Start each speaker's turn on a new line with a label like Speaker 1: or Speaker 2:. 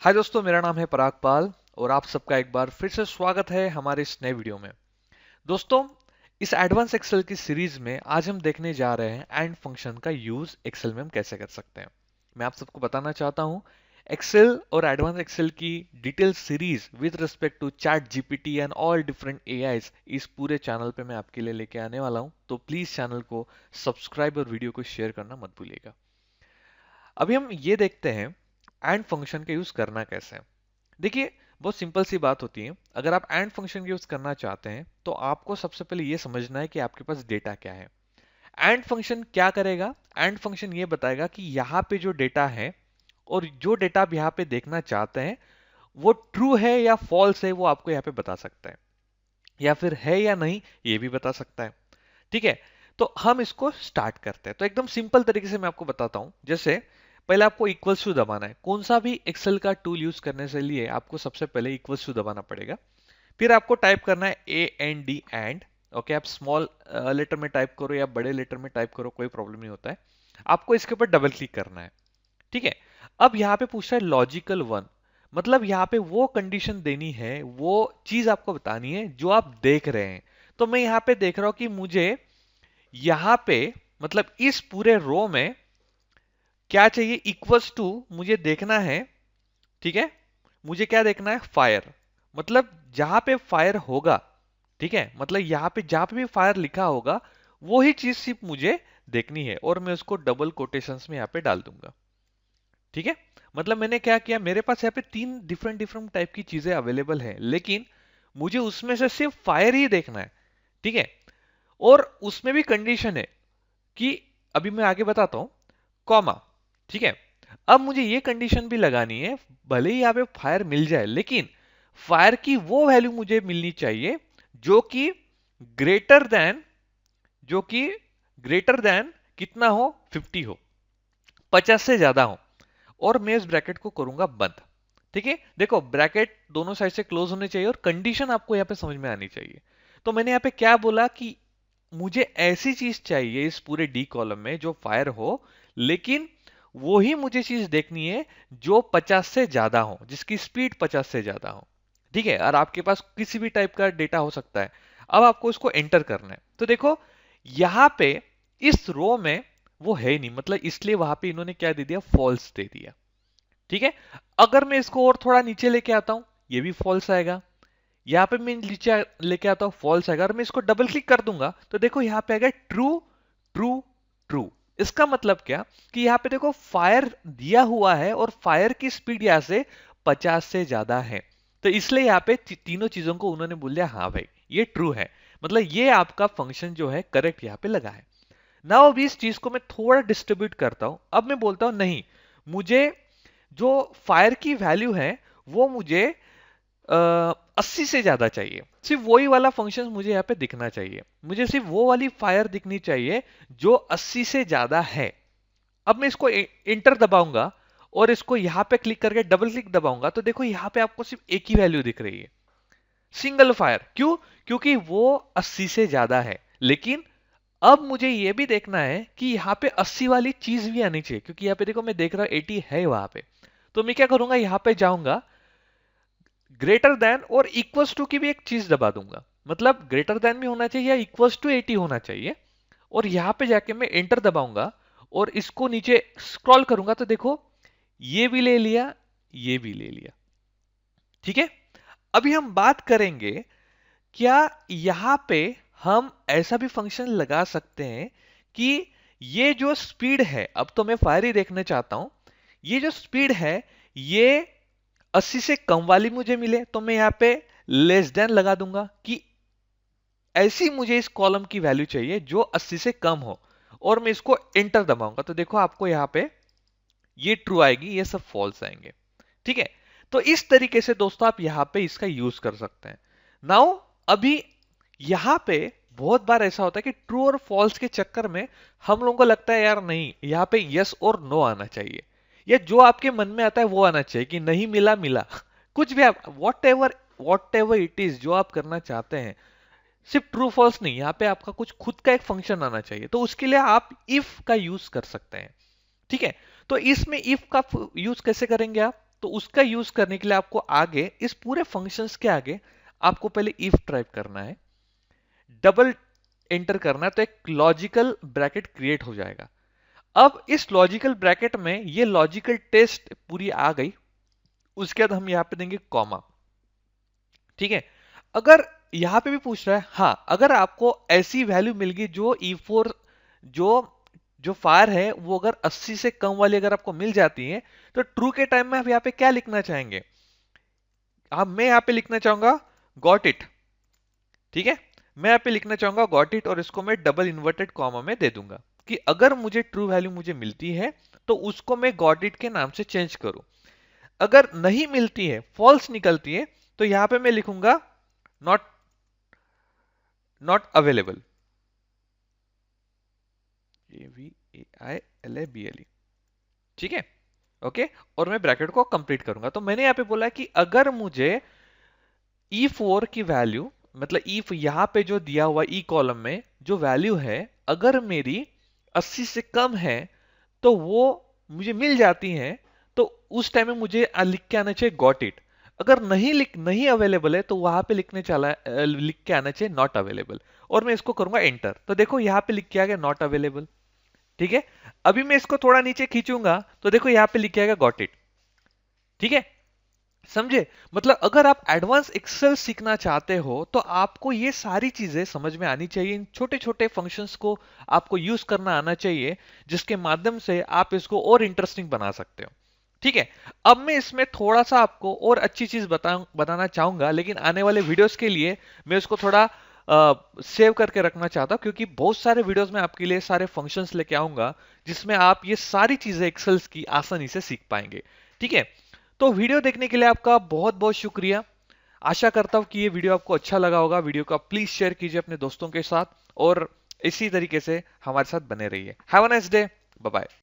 Speaker 1: हाय दोस्तों, मेरा नाम है पराग पाल और आप सबका एक बार फिर से स्वागत है हमारे इस नए वीडियो में। दोस्तों, इस एडवांस एक्सेल की सीरीज में आज हम देखने जा रहे हैं एंड फंक्शन का यूज एक्सेल में हम कैसे कर सकते हैं। मैं आप सबको बताना चाहता हूं, एक्सेल और एडवांस एक्सेल की detail series with respect to ChatGPT and all different AIs इस पूरे चैनल पे मैं आपके लिए लेके आने वाला हूं। तो प्लीज चैनल को सब्सक्राइब और वीडियो को शेयर करना मत भूलिएगा। अभी हम ये देखते हैं एंड फंक्शन का यूज करना कैसे है। देखिए, बहुत सिंपल सी बात होती है। अगर आप एंड फंक्शन यूज करना चाहते हैं तो आपको सबसे पहले यह समझना है कि आपके पास डेटा क्या है। एंड फंक्शन क्या करेगा? एंड फंक्शन ये बताएगा कि यहाँ पे जो डेटा है और जो डेटा आप यहाँ पे देखना चाहते हैं वो ट्रू है या फॉल्स है, वो आपको यहाँ पे बता सकता है, या फिर है या नहीं ये भी बता सकता है। ठीक है, तो हम इसको स्टार्ट करते हैं। तो एकदम सिंपल तरीके से मैं आपको बताता हूं। जैसे पहले आपको इक्वल्स टू दबाना है। कौन सा भी एक्सेल का टूल यूज करने से लिए आपको सबसे पहले इक्वल्स टू दबाना पड़ेगा। फिर आपको टाइप करना है A N D and. Okay, आप स्मॉल लेटर में टाइप करो या बड़े लेटर में टाइप करो, कोई प्रॉब्लम नहीं होता है। आपको इसके ऊपर डबल क्लिक करना है। ठीक है, अब यहाँ पे पूछता है लॉजिकल वन, मतलब यहाँ पे वो कंडीशन देनी है, वो चीज आपको बतानी है जो आप देख रहे हैं। तो मैं यहाँ पे देख रहा हूं कि मुझे यहां पे, मतलब इस पूरे रो में क्या चाहिए, इक्वल्स टू मुझे देखना है। ठीक है, मुझे क्या देखना है? फायर। मतलब जहां पे फायर होगा, ठीक है, मतलब यहां पे जहां पे भी फायर लिखा होगा वो ही चीज सिर्फ मुझे देखनी है और मैं उसको डबल कोटेशंस में यहां पे डाल दूंगा। ठीक है, मतलब मैंने क्या किया, मेरे पास यहाँ पे तीन डिफरेंट डिफरेंट टाइप की चीजें अवेलेबल है, लेकिन मुझे उसमें से सिर्फ फायर ही देखना है। ठीक है, और उसमें भी कंडीशन है कि अभी मैं आगे बताता हूं, कॉमा। ठीक है, अब मुझे ये कंडीशन भी लगानी है, भले ही यहां पे फायर मिल जाए लेकिन फायर की वो वैल्यू मुझे मिलनी चाहिए जो कि ग्रेटर देन, जो कि ग्रेटर देन कितना हो? 50 हो, 50 से ज्यादा हो। और मैं इस ब्रैकेट को करूंगा बंद। ठीक है, देखो ब्रैकेट दोनों साइड से क्लोज होने चाहिए और कंडीशन आपको यहां पे समझ में आनी चाहिए। तो मैंने यहां पे क्या बोला कि मुझे ऐसी चीज चाहिए इस पूरे डी कॉलम में जो फायर हो, लेकिन वो ही मुझे चीज देखनी है जो 50 से ज्यादा हो, जिसकी स्पीड 50 से ज्यादा हो। ठीक है, और आपके पास किसी भी टाइप का डेटा हो सकता है। अब आपको इसको एंटर करना है। तो देखो यहां पे इस रो में वो है ही नहीं, मतलब इसलिए वहां पे इन्होंने क्या दे दिया? फॉल्स दे दिया। ठीक है, अगर मैं इसको और थोड़ा नीचे लेके आता हूं, ये भी फॉल्स आएगा। यहां पे मैं नीचे लेके आता हूं, फॉल्स आएगा। अगर मैं इसको डबल क्लिक कर दूंगा तो देखो यहां पे आएगा ट्रू, ट्रू, ट्रू। इसका मतलब क्या कि यहां पे देखो फायर दिया हुआ है और फायर की स्पीड यहां से 50 से ज्यादा है। तो इसलिए यहां पे तीनों चीजों को उन्होंने बोल दिया हाँ भाई ये ट्रू है, मतलब ये आपका फंक्शन जो है करेक्ट यहां पे लगा है। ना अब इस चीज को मैं थोड़ा डिस्ट्रीब्यूट करता हूं। अब मैं बोलता हूं नहीं, मुझे जो फायर की वैल्यू है वो मुझे 80 से ज्यादा चाहिए। सिर्फ वही वाला फंक्शन मुझे यहाँ पे दिखना चाहिए, मुझे सिर्फ वो वाली फायर दिखनी चाहिए जो 80 से ज्यादा है। अब मैं इसको इंटर दबाऊंगा और इसको यहां पे क्लिक करके डबल क्लिक दबाऊंगा तो देखो यहां पे आपको सिर्फ एक ही वैल्यू दिख रही है, सिंगल फायर। क्यों? क्योंकि वो 80 से ज्यादा है। लेकिन अब मुझे यह भी देखना है कि यहां पे 80 वाली चीज भी आनी चाहिए, क्योंकि यहां पे देखो मैं देख रहा हूं 80 है वहां पे। तो मैं क्या करूंगा, यहां पे जाऊंगा, ग्रेटर देन और इक्वल्स टू की भी एक चीज दबा दूंगा। मतलब ग्रेटर देन भी होना चाहिए या इक्वल्स टू 80 होना चाहिए। और यहां पे जाके मैं एंटर दबाऊंगा और इसको नीचे स्क्रॉल करूंगा तो देखो ये भी ले लिया, ये भी ले लिया। ठीक है, अभी हम बात करेंगे क्या यहां पे हम ऐसा भी फंक्शन लगा सकते हैं कि ये जो स्पीड है, अब तो मैं फायर ही देखना चाहता हूं, ये जो स्पीड है ये 80 से कम वाली मुझे मिले। तो मैं यहां पे लेस देन लगा दूंगा कि ऐसी मुझे इस कॉलम की वैल्यू चाहिए जो 80 से कम हो। और मैं इसको एंटर दबाऊंगा तो देखो आपको यहां पे ये ट्रू आएगी, ये सब फॉल्स आएंगे। ठीक है, तो इस तरीके से दोस्तों आप यहां पे इसका यूज कर सकते हैं। नाउ अभी यहां पे बहुत बार ऐसा होता है कि ट्रू और फॉल्स के चक्कर में हम लोगों को लगता है यार नहीं, यहां पे यस और नो आना चाहिए, या जो आपके मन में आता है वो आना चाहिए कि नहीं मिला मिला। कुछ भी आप वॉट एवर इट इज जो आप करना चाहते हैं, सिर्फ ट्रू फॉल्स नहीं, यहां पे आपका कुछ खुद का एक फंक्शन आना चाहिए। तो उसके लिए आप इफ का यूज कर सकते हैं। ठीक है, तो इसमें इफ का यूज कैसे करेंगे आप? तो उसका यूज करने के लिए आपको आगे इस पूरे फंक्शंस के आगे आपको पहले इफ टाइप करना है, डबल एंटर करना है, तो एक लॉजिकल ब्रैकेट क्रिएट हो जाएगा। अब इस लॉजिकल ब्रैकेट में ये लॉजिकल टेस्ट पूरी आ गई, उसके बाद हम यहां पे देंगे कॉमा। ठीक है, अगर यहां पे भी पूछ रहा है, हां अगर आपको ऐसी वैल्यू मिल गई जो E4 जो जो फायर है वो अगर 80 से कम वाली अगर आपको मिल जाती है, तो ट्रू के टाइम में आप यहां पे क्या लिखना चाहेंगे? मैं यहां पे लिखना चाहूंगा गॉट इट। ठीक है, मैं यहां पे लिखना चाहूंगा गॉट इट, और इसको मैं डबल इन्वर्टेड कॉमा में दे दूंगा कि अगर मुझे ट्रू वैल्यू मुझे मिलती है तो उसको मैं गॉट इट के नाम से चेंज करूं। अगर नहीं मिलती है, फॉल्स निकलती है, तो यहां पे मैं लिखूंगा नॉट नॉट अवेलेबल, AVAILABLE। ठीक है, ओके, और मैं ब्रैकेट को कंप्लीट करूंगा। तो मैंने यहां पे बोला कि अगर मुझे E4 की वैल्यू, मतलब ई यहां पे जो दिया हुआ ई कॉलम में जो वैल्यू है, अगर मेरी 80 से कम है तो वो मुझे मिल जाती है, तो उस टाइम में मुझे लिख के आना चाहिए गॉट इट। अगर नहीं अवेलेबल है तो वहां पे लिख के आना चाहिए नॉट अवेलेबल, और मैं इसको करूंगा एंटर। तो देखो यहां पे लिख के आ गया नॉट अवेलेबल। ठीक है, अभी मैं इसको थोड़ा नीचे खींचूंगा तो देखो यहां पे लिख के आएगा गॉट इट। ठीक है, समझे? मतलब अगर आप एडवांस एक्सेल सीखना चाहते हो तो आपको ये सारी चीजें समझ में आनी चाहिए, इन छोटे छोटे फंक्शंस को आपको यूज करना आना चाहिए, जिसके माध्यम से आप इसको और इंटरेस्टिंग बना सकते हो। ठीक है, अब मैं इसमें थोड़ा सा आपको और अच्छी चीज बताना चाहूंगा, लेकिन आने वाले वीडियोस के लिए मैं इसको थोड़ा सेव करके रखना चाहता हूं, क्योंकि बहुत सारे वीडियोस में आपके लिए सारे फंक्शंस लेके आऊंगा जिसमें आप ये सारी चीजें एक्सेल्स की आसानी से सीख पाएंगे। ठीक है, तो वीडियो देखने के लिए आपका बहुत बहुत शुक्रिया। आशा करता हूं कि ये वीडियो आपको अच्छा लगा होगा। वीडियो को आप प्लीज शेयर कीजिए अपने दोस्तों के साथ, और इसी तरीके से हमारे साथ बने रहिए। Have a nice day, bye bye.